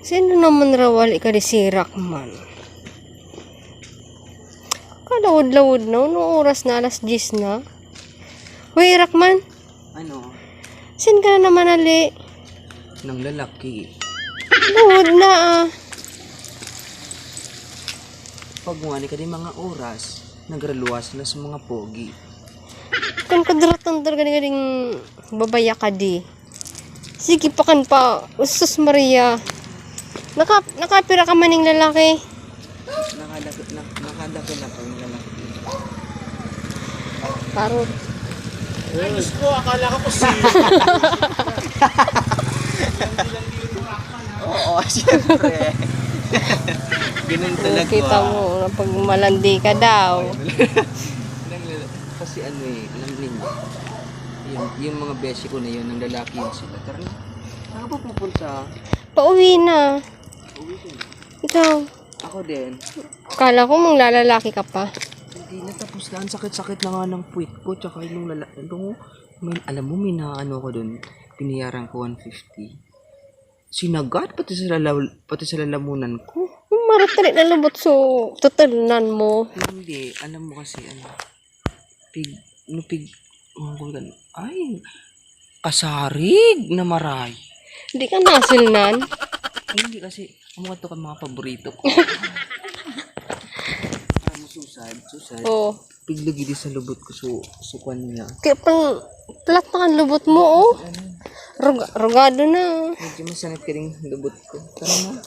Sino naman rawali ka di si Rakman? Kalawad-lawad na. Noong oras na, alas 10 na. Hoy, Rakman. Ano? Sin ka na naman ali? Ng lalaki. Lawad na ah. Pagwani ka din mga oras, nagraluwas na sa mga pogi. Kan kadratan talaga galing babaya ka di. Sige pa kan pa. Usus Maria. Nakapira ka maning lalaki. Nakadaki na po yung lalaki. Parod. Ay, Diyos ko, akala ko siya. Oo, siyempre. Ganun talaga. Kita mo, pag malandi ka daw. Kasi ano eh, alam ninyo, yung mga beshi ko na yun, ng lalaki yun sila. Tara na, saan ka pupunta? Pauwi na. Uwi sila. Ikaw. Ako din. Kala ko mong lalalaki ka pa. Hindi na tapos lang, sakit-sakit na nga ng puwit ko, tsaka yung lalaki. Alam mo, may naano ko dun, pinayaran ko 150. Sinagat, pati sa lalamunan ko. Maratali na lubot so tutulunan mo. Hindi, alam mo kasi ano, ay, kasarig na maray. Hindi ka nasilnan. Ay, hindi kasi, mga to ka mga paborito ko. Ano, susad. Oo. Piglagi di sa lubot ko, sukuan niya. Kaya pang plat na kan lubot mo oh. Rogado na. Medyo masanit ka rin lubot ko. Tara na.